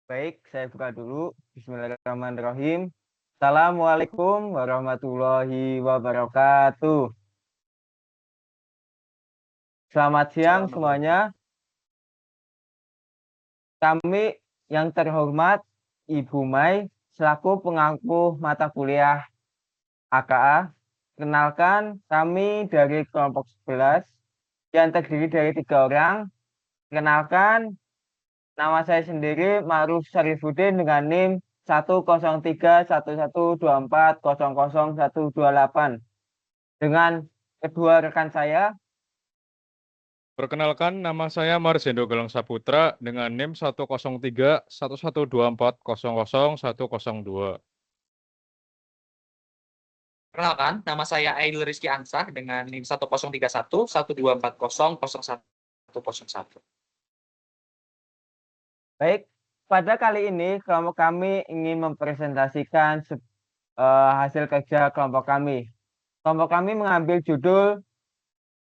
Baik, saya buka dulu. Bismillahirrahmanirrahim. Assalamualaikum warahmatullahi wabarakatuh. Selamat siang Assalamualaikum. semuanya. Kami yang terhormat Ibu Mai selaku pengampu mata kuliah AKA. Kenalkan, kami dari kelompok 11 yang terdiri dari 3 orang. Kenalkan, nama saya sendiri Ma'ruf Syarifuddin dengan NIM 1031124000128 dengan kedua rekan saya. Perkenalkan, nama saya Marsendo Galang Saputra dengan NIM 1031124000102. Perkenalkan, nama saya Aidil Rizky Ansah dengan NIM 1031124000101. Baik, pada kali ini kelompok kami ingin mempresentasikan hasil kerja kelompok kami. Kelompok kami mengambil judul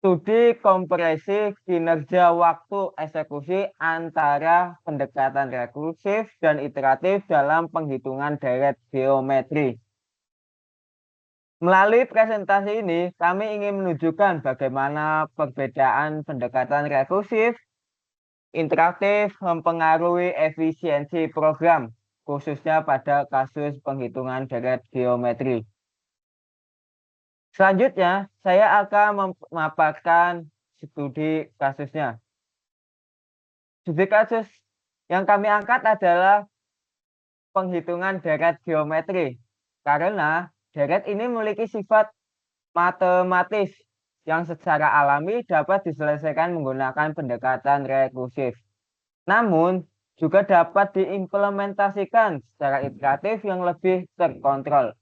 Studi Komprehensif Kinerja Waktu Eksekusi Antara Pendekatan Rekursif dan Iteratif dalam Penghitungan Deret Geometri. Melalui presentasi ini, kami ingin menunjukkan bagaimana perbedaan pendekatan rekursif, interaktif mempengaruhi efisiensi program, khususnya pada kasus penghitungan deret geometri. Selanjutnya, saya akan memaparkan studi kasusnya. Studi kasus yang kami angkat adalah penghitungan deret geometri, karena deret ini memiliki sifat matematis yang secara alami dapat diselesaikan menggunakan pendekatan rekursif. Namun, juga dapat diimplementasikan secara iteratif yang lebih terkontrol.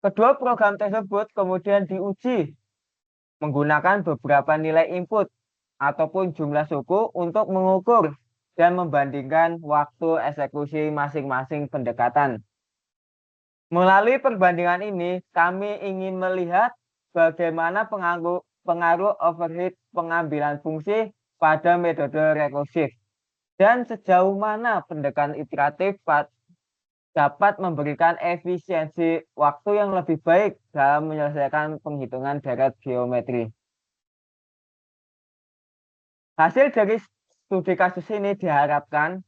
Kedua program tersebut kemudian diuji menggunakan beberapa nilai input ataupun jumlah suku untuk mengukur dan membandingkan waktu eksekusi masing-masing pendekatan. Melalui perbandingan ini, kami ingin melihat bagaimana pengaruh overhead pengambilan fungsi pada metode rekursif dan sejauh mana pendekatan iteratif dapat memberikan efisiensi waktu yang lebih baik dalam menyelesaikan penghitungan deret geometri. Hasil dari studi kasus ini diharapkan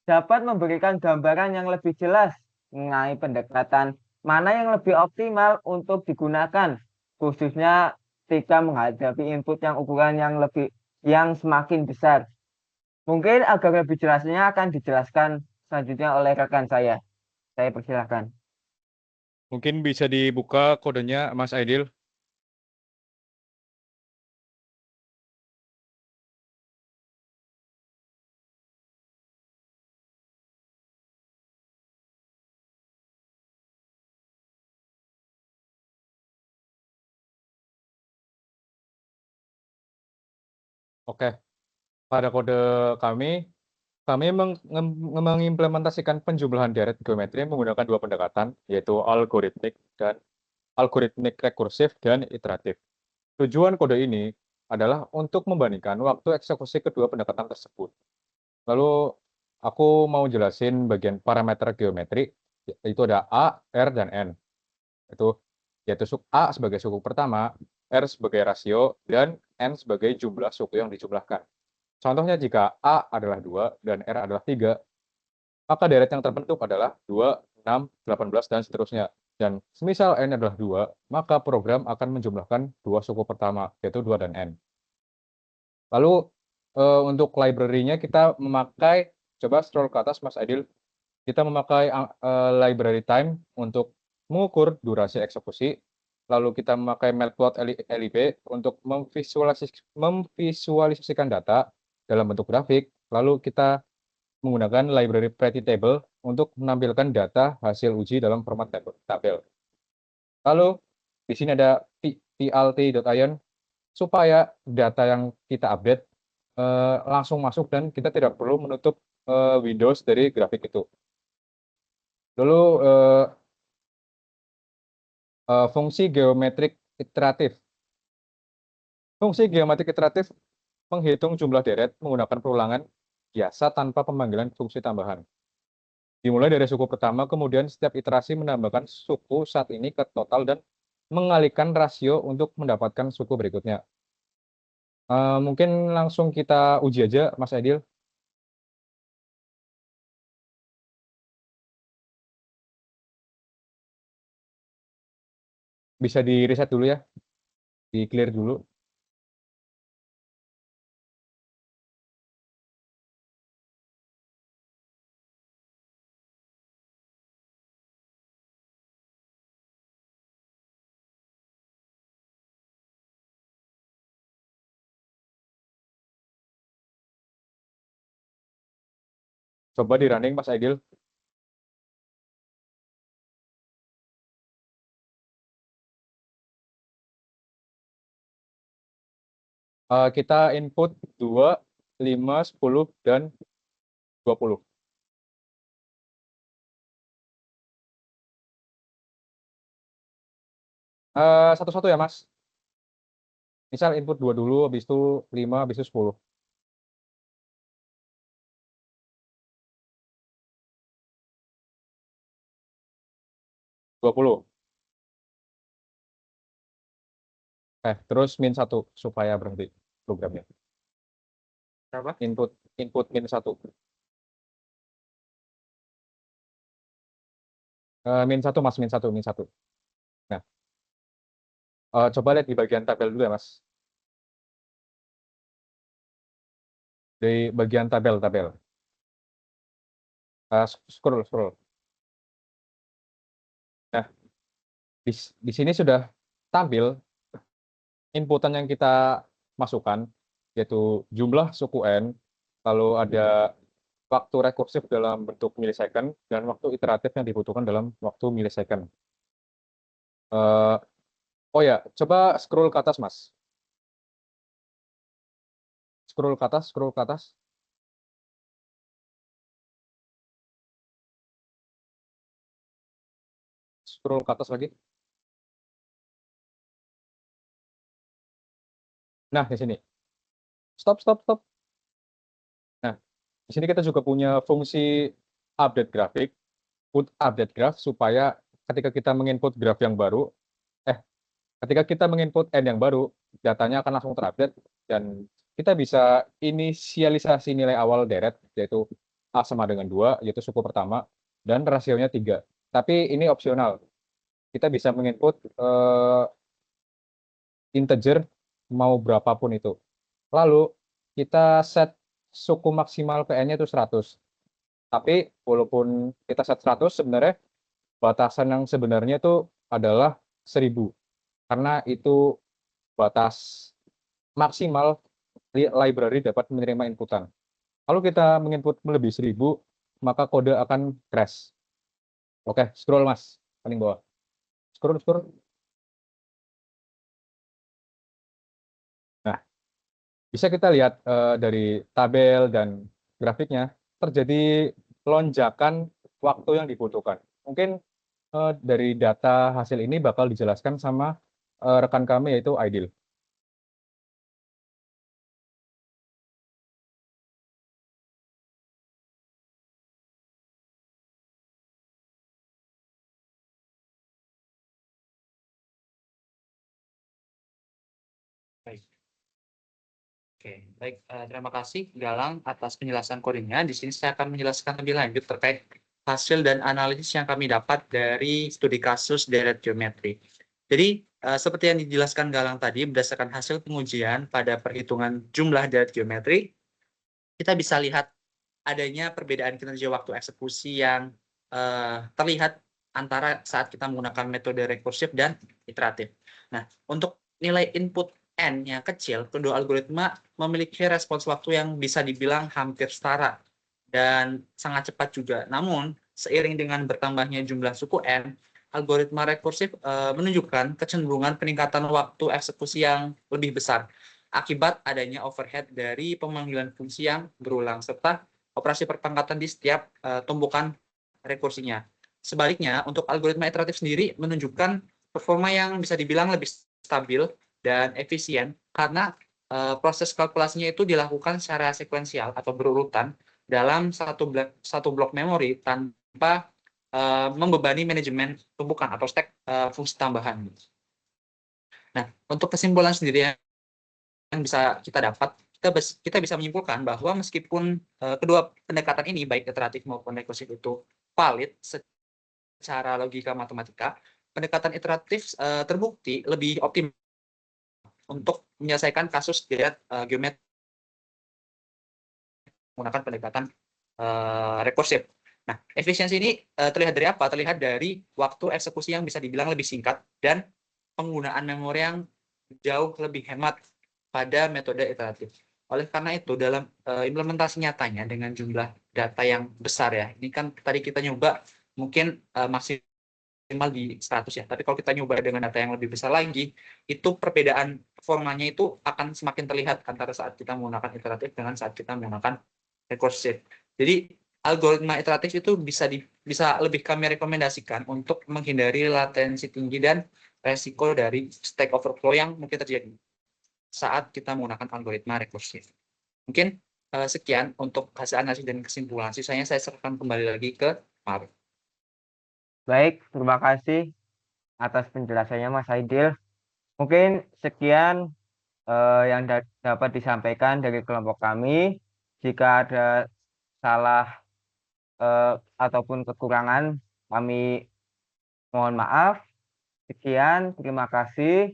dapat memberikan gambaran yang lebih jelas mengenai pendekatan mana yang lebih optimal untuk digunakan, khususnya ketika menghadapi input yang ukuran yang semakin besar. Mungkin agar lebih jelasnya akan dijelaskan selanjutnya oleh rekan saya. Saya persilahkan. Mungkin bisa dibuka kodenya, Mas Aidil. Oke, pada kode kami mengimplementasikan penjumlahan deret geometri menggunakan dua pendekatan, yaitu algoritmik rekursif dan iteratif. Tujuan kode ini adalah untuk membandingkan waktu eksekusi kedua pendekatan tersebut. Lalu aku mau jelasin bagian parameter geometri, yaitu ada A, R, dan N. Yaitu A sebagai suku pertama, R sebagai rasio, dan N sebagai jumlah suku yang dijumlahkan. Contohnya jika A adalah 2 dan R adalah 3, maka deret yang terbentuk adalah 2, 6, 18, dan seterusnya. Dan semisal N adalah 2, maka program akan menjumlahkan dua suku pertama, yaitu 2 dan N. Lalu untuk library-nya kita memakai, coba scroll ke atas Mas Adil, kita memakai library time untuk mengukur durasi eksekusi, lalu kita memakai matplotlib untuk memvisualisasikan data dalam bentuk grafik, lalu kita menggunakan library prettytable untuk menampilkan data hasil uji dalam format tabel. Lalu di sini ada plt.ion supaya data yang kita update langsung masuk dan kita tidak perlu menutup Windows dari grafik itu. Lalu fungsi geometrik iteratif. Fungsi geometrik iteratif menghitung jumlah deret menggunakan perulangan biasa tanpa pemanggilan fungsi tambahan. Dimulai dari suku pertama, kemudian setiap iterasi menambahkan suku saat ini ke total dan mengalihkan rasio untuk mendapatkan suku berikutnya. Mungkin langsung kita uji aja, Mas Aidil. Bisa di reset dulu ya, di clear dulu. Coba di running, Mas Aidil. Kita input 2, 5, 10, dan 20. Satu-satu ya, Mas. Misal input 2 dulu, habis itu 5, habis itu 10. 20. Terus -1 supaya berhenti programnya. Berapa? Input -1. -1, Mas, -1. Nah, coba lihat di bagian tabel dulu ya, Mas. Di bagian tabel. Scroll. Nah, di sini sudah tampil inputan yang kita masukkan, yaitu jumlah suku n, lalu ada waktu rekursif dalam bentuk milisecond, dan waktu iteratif yang dibutuhkan dalam waktu milisecond. Oh ya, coba scroll ke atas, Mas. Scroll ke atas. Scroll ke atas lagi. Nah, di sini. Stop. Nah, di sini kita juga punya fungsi update grafik, put update graph, supaya ketika kita menginput graf yang baru, ketika kita menginput n yang baru, datanya akan langsung terupdate, dan kita bisa inisialisasi nilai awal deret, yaitu A sama dengan 2, yaitu suku pertama, dan rasionya 3. Tapi ini opsional. Kita bisa menginput integer mau berapapun itu. Lalu kita set suku maksimal PN-nya itu 100. Tapi walaupun kita set 100, sebenarnya batasan yang sebenarnya itu adalah 1000. Karena itu batas maksimal library dapat menerima inputan. Kalau kita menginput melebihi 1000, maka kode akan crash. Oke, scroll, Mas, paling bawah. Scroll. Nah, bisa kita lihat dari tabel dan grafiknya, terjadi lonjakan waktu yang dibutuhkan. Mungkin dari data hasil ini bakal dijelaskan sama rekan kami, yaitu Aidil. Baik. Oke, baik. Terima kasih Galang atas penjelasan kodenya. Di sini saya akan menjelaskan lebih lanjut terkait hasil dan analisis yang kami dapat dari studi kasus deret geometri. Jadi, seperti yang dijelaskan Galang tadi, berdasarkan hasil pengujian pada perhitungan jumlah deret geometri, kita bisa lihat adanya perbedaan kinerja waktu eksekusi yang terlihat antara saat kita menggunakan metode rekursif dan iteratif. Nah, untuk nilai input N yang kecil, kedua algoritma memiliki respons waktu yang bisa dibilang hampir setara dan sangat cepat juga. Namun, seiring dengan bertambahnya jumlah suku N, algoritma rekursif menunjukkan kecenderungan peningkatan waktu eksekusi yang lebih besar akibat adanya overhead dari pemanggilan fungsi yang berulang serta operasi perpangkatan di setiap tumpukan rekursinya. Sebaliknya, untuk algoritma iteratif sendiri menunjukkan performa yang bisa dibilang lebih stabil dan efisien karena proses kalkulasinya itu dilakukan secara sekuensial atau berurutan dalam satu blok memori tanpa membebani manajemen tumpukan atau stack fungsi tambahan. Nah, untuk kesimpulan sendiri yang bisa kita dapat, kita bisa menyimpulkan bahwa meskipun kedua pendekatan ini, baik iteratif maupun rekursif itu valid secara logika matematika, pendekatan iteratif terbukti lebih optimal untuk menyelesaikan kasus geometri menggunakan pendekatan rekursif. Nah, efisiensi ini terlihat dari apa? Terlihat dari waktu eksekusi yang bisa dibilang lebih singkat dan penggunaan memori yang jauh lebih hemat pada metode iteratif. Oleh karena itu, dalam implementasi nyatanya dengan jumlah data yang besar ya, ini kan tadi kita nyoba mungkin maksimal di 100 ya, tapi kalau kita nyoba dengan data yang lebih besar lagi, itu perbedaan performanya itu akan semakin terlihat antara saat kita menggunakan iteratif dengan saat kita menggunakan rekursif. Jadi algoritma iteratif itu bisa lebih kami rekomendasikan untuk menghindari latensi tinggi dan resiko dari stack overflow yang mungkin terjadi saat kita menggunakan algoritma rekursif. Mungkin sekian untuk hasil analisis dan kesimpulan. Sisanya saya serahkan kembali lagi ke Maruf. Baik, terima kasih atas penjelasannya Mas Aidil. Mungkin sekian yang dapat disampaikan dari kelompok kami. Jika ada salah ataupun kekurangan, kami mohon maaf. Sekian, terima kasih.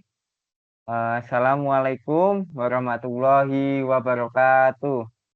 Assalamualaikum warahmatullahi wabarakatuh.